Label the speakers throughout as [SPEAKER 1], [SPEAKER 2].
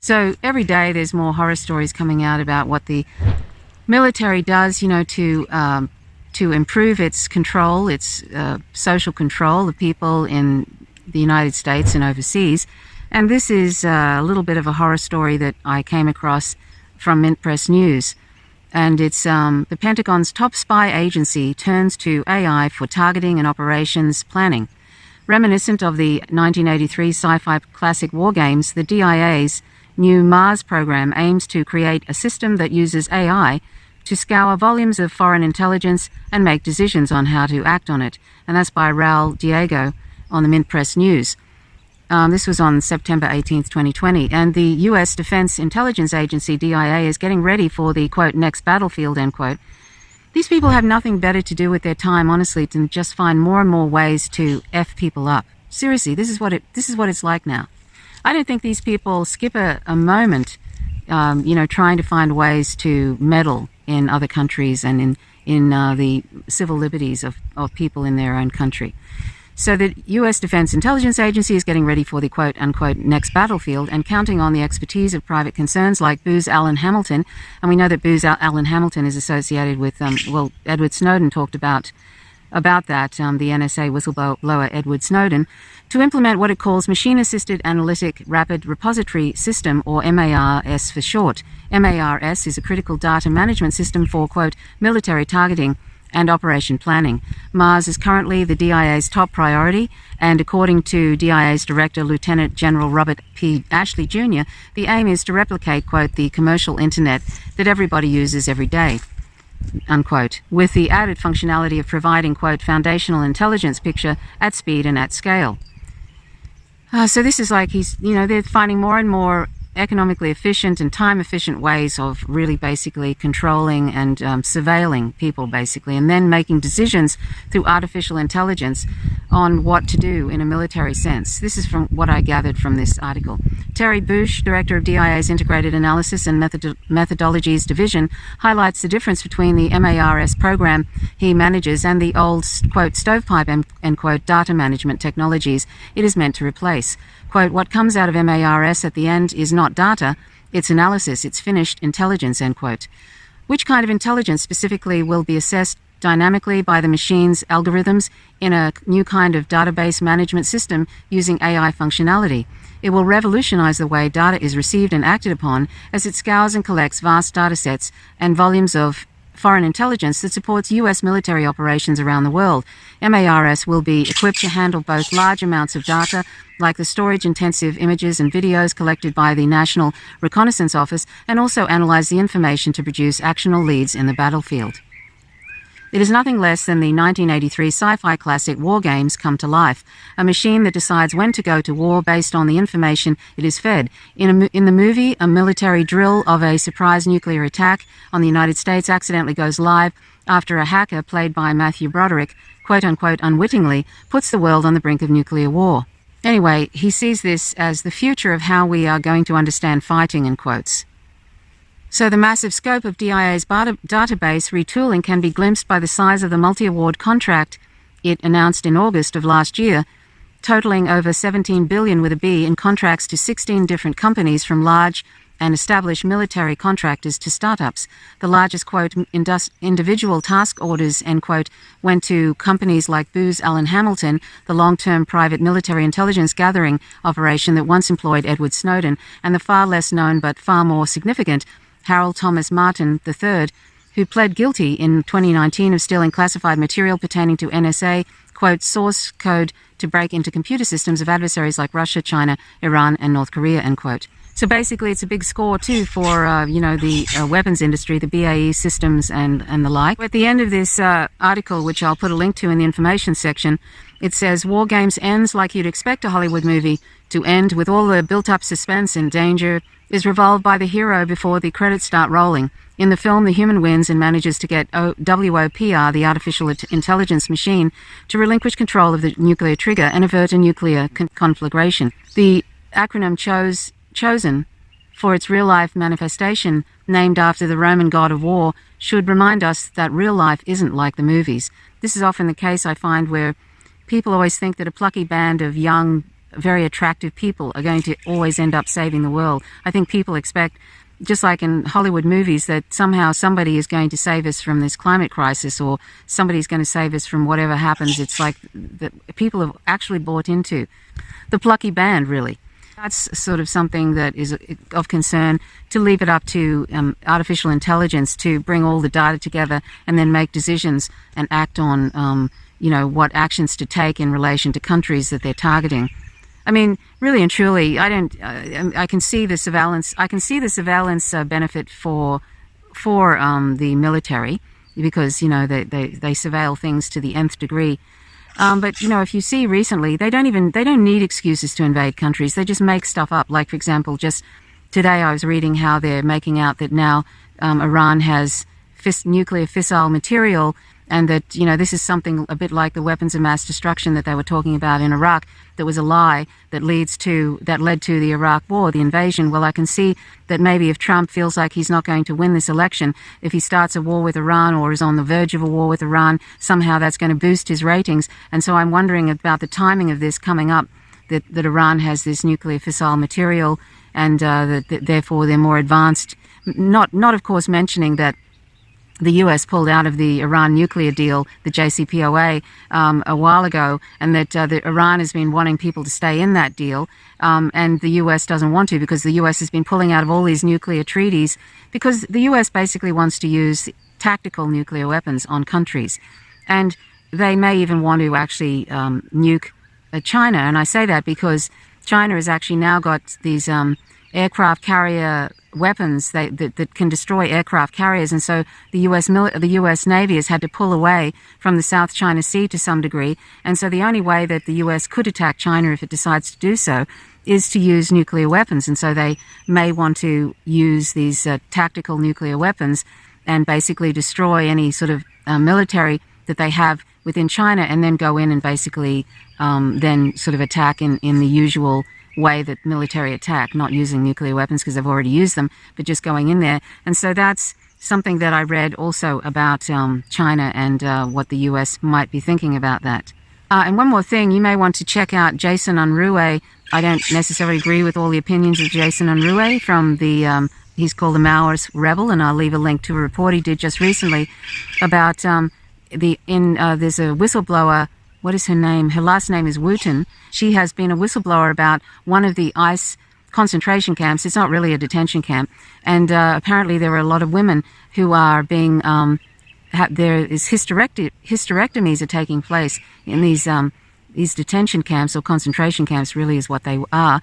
[SPEAKER 1] So every day there's more horror stories coming out about what the military does, to improve its control, its social control of people in the United States and overseas. And this is a little bit of a horror story that I came across from Mint Press News. And it's the Pentagon's top spy agency turns to AI for targeting and operations planning. Reminiscent of the 1983 sci-fi classic War Games, the DIA's new Mars program aims to create a system that uses AI to scour volumes of foreign intelligence and make decisions on how to act on it. And that's by Raul Diego on the Mint Press News. This was on September 18th, 2020. And the U.S. Defense Intelligence Agency, DIA, is getting ready for the, quote, next battlefield, end quote. These people have nothing better to do with their time, honestly, than just find more and more ways to F people up. Seriously, this is what it's like now. I don't think these people skip a moment, trying to find ways to meddle in other countries and in the civil liberties of people in their own country. So the U.S. Defense Intelligence Agency is getting ready for the quote-unquote next battlefield and counting on the expertise of private concerns like Booz Allen Hamilton. And we know that Booz Allen Hamilton is associated with, Edward Snowden talked about that, the NSA whistleblower Edward Snowden, to implement what it calls Machine-Assisted Analytic Rapid Repository System, or MARS for short. MARS is a critical data management system for, quote, military targeting and operation planning. Mars is currently the DIA's top priority, and according to DIA's Director, Lieutenant General Robert P. Ashley Jr., the aim is to replicate, quote, the commercial internet that everybody uses every day, unquote, with the added functionality of providing, quote, foundational intelligence picture at speed and at scale. So this is like they're finding more and more economically efficient and time-efficient ways of really basically controlling and surveilling people, basically, and then making decisions through artificial intelligence on what to do in a military sense. This is from what I gathered from this article. Terry Bush, director of DIA's Integrated Analysis and Methodologies Division, highlights the difference between the MARS program he manages and the old, quote, stovepipe, end quote, data management technologies it is meant to replace. Quote, what comes out of MARS at the end is not data, it's analysis, it's finished intelligence, end quote. Which kind of intelligence specifically will be assessed dynamically by the machine's algorithms in a new kind of database management system using AI functionality. It will revolutionize the way data is received and acted upon as it scours and collects vast data sets and volumes of foreign intelligence that supports U.S. military operations around the world. MARS will be equipped to handle both large amounts of data, like the storage-intensive images and videos collected by the National Reconnaissance Office, and also analyze the information to produce actionable leads in the battlefield. It is nothing less than the 1983 sci-fi classic War Games come to life, a machine that decides when to go to war based on the information it is fed. In the movie, a military drill of a surprise nuclear attack on the United States accidentally goes live after a hacker, played by Matthew Broderick, quote-unquote unwittingly, puts the world on the brink of nuclear war. Anyway, he sees this as the future of how we are going to understand fighting, in quotes. So the massive scope of DIA's database retooling can be glimpsed by the size of the multi-award contract it announced in August of last year, totaling over $17 billion with a B in contracts to 16 different companies, from large and established military contractors to startups. The largest, quote, individual task orders, end quote, went to companies like Booz Allen Hamilton, the long-term private military intelligence gathering operation that once employed Edward Snowden, and the far less known but far more significant Harold Thomas Martin III, who pled guilty in 2019 of stealing classified material pertaining to NSA, quote, source code to break into computer systems of adversaries like Russia, China, Iran, and North Korea, end quote. So basically it's a big score too for, the weapons industry, the BAE systems and the like. At the end of this article, which I'll put a link to in the information section, it says, War Games ends like you'd expect a Hollywood movie to end, with all the built-up suspense and danger is revolved by the hero before the credits start rolling. In the film, the human wins and manages to get WOPR, the artificial intelligence machine, to relinquish control of the nuclear trigger and avert a nuclear conflagration. The acronym chosen for its real-life manifestation, named after the Roman god of war, should remind us that real life isn't like the movies. This is often the case, I find, where people always think that a plucky band of young very attractive people are going to always end up saving the world. I think people expect, just like in Hollywood movies, that somehow somebody is going to save us from this climate crisis, or somebody's going to save us from whatever happens. It's like that people have actually bought into the plucky band, really. That's sort of something that is of concern, to leave it up to artificial intelligence to bring all the data together and then make decisions and act on, what actions to take in relation to countries that they're targeting. I mean, really and truly, I can see the surveillance. I can see the surveillance benefit for the military, because they surveil things to the nth degree. But if you see recently, they don't need excuses to invade countries. They just make stuff up. Like, for example, just today I was reading how they're making out that now Iran has nuclear fissile material, and that this is something a bit like the weapons of mass destruction that they were talking about in Iraq. That was a lie that led to the Iraq war, the invasion. Well, I can see that maybe if Trump feels like he's not going to win this election, if he starts a war with Iran or is on the verge of a war with Iran, somehow that's going to boost his ratings. And so I'm wondering about the timing of this coming up, that Iran has this nuclear fissile material, and that therefore they're more advanced. Not of course mentioning that the US pulled out of the Iran nuclear deal, the JCPOA, a while ago, and that Iran has been wanting people to stay in that deal, and the US doesn't want to, because the US has been pulling out of all these nuclear treaties, because the US basically wants to use tactical nuclear weapons on countries. And they may even want to actually nuke China. And I say that because China has actually now got these aircraft carrier weapons that can destroy aircraft carriers, and so the U.S. Navy has had to pull away from the South China Sea to some degree, and so the only way that the U.S. could attack China, if it decides to do so, is to use nuclear weapons. And so they may want to use these tactical nuclear weapons and basically destroy any sort of military that they have within China, and then go in and basically then sort of attack in the usual way that military attack, not using nuclear weapons because they've already used them, but just going in there. And so that's something that I read also about China and what the US might be thinking about that. And one more thing, you may want to check out Jason Unruh. I don't necessarily agree with all the opinions of Jason Unruh from he's called the Maoist Rebel, and I'll leave a link to a report he did just recently about there's a whistleblower. What is her name? Her last name is Wooten. She has been a whistleblower about one of the ICE concentration camps. It's not really a detention camp. And apparently there are a lot of women who are being, there is hysterectomies are taking place in these detention camps, or concentration camps really is what they are.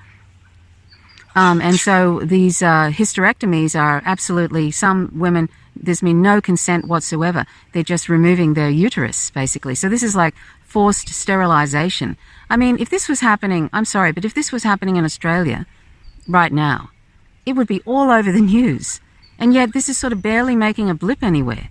[SPEAKER 1] And so these hysterectomies are absolutely, some women, there's been no consent whatsoever. They're just removing their uterus, basically. So this is like forced sterilization. I mean, if this was happening, I'm sorry, but if this was happening in Australia right now, it would be all over the news. And yet this is sort of barely making a blip anywhere.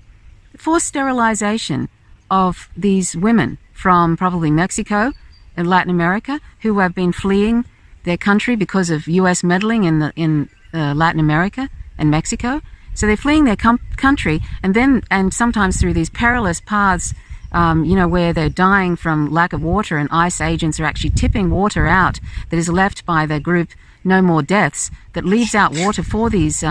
[SPEAKER 1] Forced sterilization of these women from probably Mexico and Latin America, who have been fleeing their country because of U.S. meddling in Latin America and Mexico. So they're fleeing their country, and sometimes through these perilous paths, where they're dying from lack of water, and ICE agents are actually tipping water out that is left by the group No More Deaths, that leaves out water for these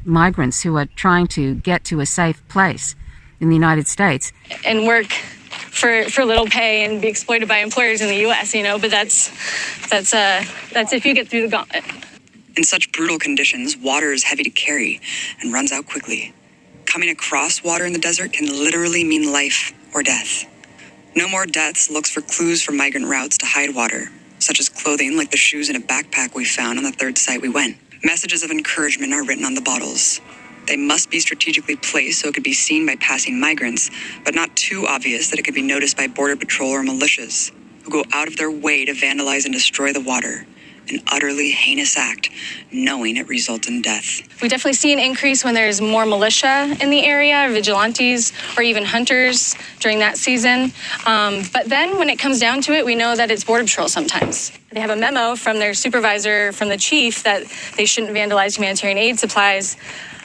[SPEAKER 1] migrants who are trying to get to a safe place in the United States.
[SPEAKER 2] And work for little pay and be exploited by employers in the U.S., but that's if you get through the gauntlet.
[SPEAKER 3] In such brutal conditions, water is heavy to carry and runs out quickly. Coming across water in the desert can literally mean life or death. No More Deaths looks for clues for migrant routes to hide water, such as clothing like the shoes in a backpack we found on the third site we went. Messages of encouragement are written on the bottles. They must be strategically placed so it could be seen by passing migrants, but not too obvious that it could be noticed by Border Patrol or militias, who go out of their way to vandalize and destroy the water. An utterly heinous act, knowing it results in death.
[SPEAKER 2] We definitely see an increase when there's more militia in the area, vigilantes, or even hunters during that season. But then when it comes down to it, we know that it's Border Patrol sometimes. They have a memo from their supervisor, from the chief, that they shouldn't vandalize humanitarian aid supplies.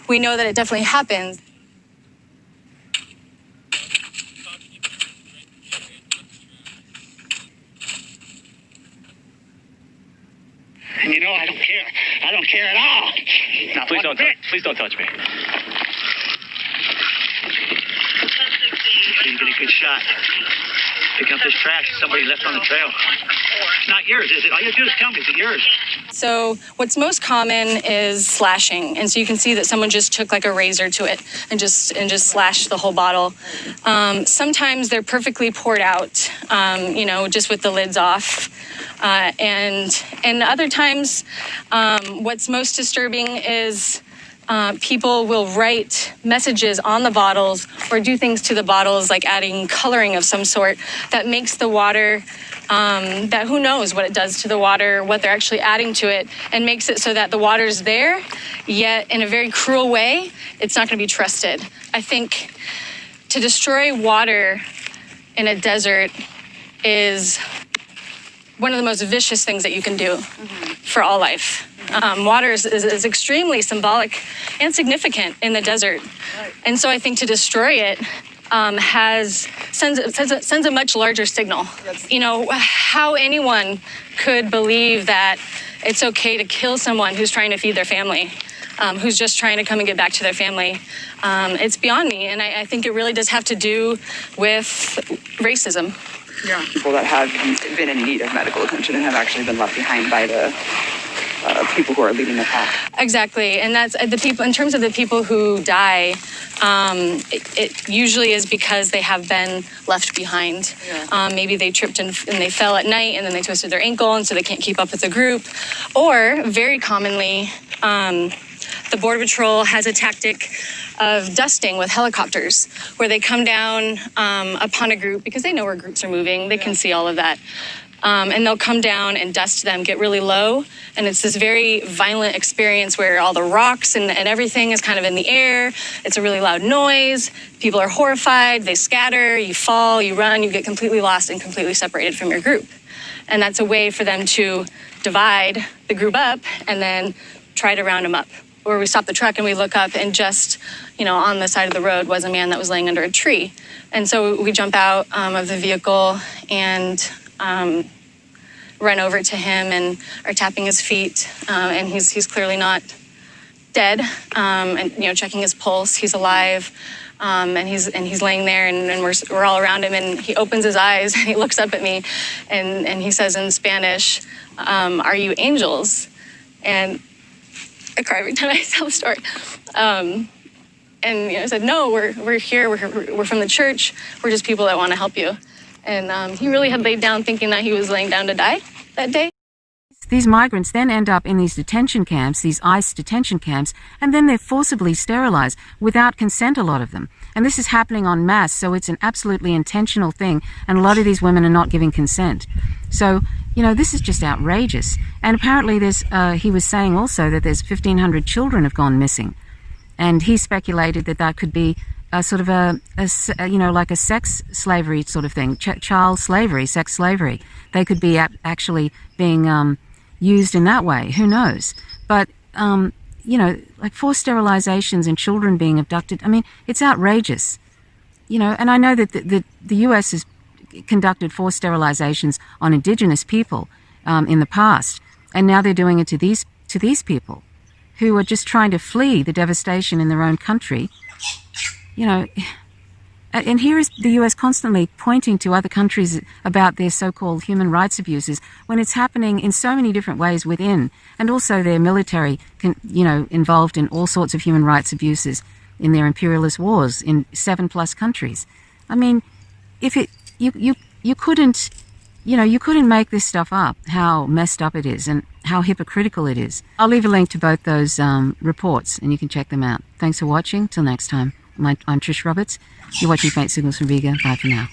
[SPEAKER 2] We know that it definitely happens.
[SPEAKER 4] You know, I don't care. I don't care at all. Not
[SPEAKER 5] Please
[SPEAKER 4] one
[SPEAKER 5] don't,
[SPEAKER 4] bit.
[SPEAKER 5] please don't touch me.
[SPEAKER 4] You get a good shot. Pick up this trash somebody left on the trail. It's not yours, is it? All you have to do is tell me, is it yours?
[SPEAKER 2] So what's most common is slashing, and so you can see that someone just took like a razor to it and just slashed the whole bottle. Sometimes they're perfectly poured out, you know, just with the lids off, and other times, what's most disturbing is people will write messages on the bottles or do things to the bottles like adding coloring of some sort that makes the water, that who knows what it does to the water, what they're actually adding to it, and makes it so that the water's there, yet in a very cruel way, it's not going to be trusted. I think to destroy water in a desert is one of the most vicious things that you can do for all life. Water is extremely symbolic and significant in the desert. And so I think to destroy it sends a much larger signal. You know, how anyone could believe that it's okay to kill someone who's trying to feed their family, who's just trying to come and get back to their family. It's beyond me. And I think it really does have to do with racism.
[SPEAKER 3] Yeah. People that have been in need of medical attention and have actually been left behind by the people who are leading the pack.
[SPEAKER 2] Exactly, and that's the people. In terms of the people who die, it usually is because they have been left behind. Yeah. Maybe they tripped and they fell at night, and then they twisted their ankle, and so they can't keep up with the group. Or very commonly, the Border Patrol has a tactic of dusting with helicopters, where they come down upon a group because they know where groups are moving. They can see all of that. And they'll come down and dust them, get really low. And it's this very violent experience where all the rocks and everything is kind of in the air. It's a really loud noise. People are horrified. They scatter. You fall, you run, you get completely lost and completely separated from your group. And that's a way for them to divide the group up and then try to round them up. Or we stop the truck and we look up, and just, you know, on the side of the road was a man that was laying under a tree. And so we jump out of the vehicle and run over to him and are tapping his feet, and he's clearly not dead, and you know, checking his pulse, he's alive, and he's laying there, and we're all around him, and he opens his eyes and he looks up at me, and he says in Spanish, "Are you angels?" And I cry every time I tell the story. And you know, I said, "No, we're here. We're from the church. We're just people that want to help you." And he really had laid down thinking that he was laying down to die that day.
[SPEAKER 1] These migrants then end up in these detention camps, these ICE detention camps, and then they're forcibly sterilized without consent, a lot of them. And this is happening en masse, so it's an absolutely intentional thing, and a lot of these women are not giving consent. So, you know, this is just outrageous. And apparently there's, he was saying also that there's 1,500 children have gone missing. And he speculated that that could be a sort of you know, like a sex slavery sort of thing, child slavery, sex slavery. They could be actually being used in that way. Who knows? But, you know, like forced sterilizations and children being abducted. I mean, it's outrageous. You know, and I know that the US has conducted forced sterilizations on indigenous people in the past, and now they're doing it to these people who are just trying to flee the devastation in their own country. You know, and here is the US constantly pointing to other countries about their so-called human rights abuses when it's happening in so many different ways within, and also their military, you know, involved in all sorts of human rights abuses in their imperialist wars in 7+ countries. I mean, if you couldn't, you know, you couldn't make this stuff up, how messed up it is and how hypocritical it is. I'll leave a link to both those reports and you can check them out. Thanks for watching. Till next time. I'm Trish Roberts. You're watching Faint Signals from Viga. Bye for now.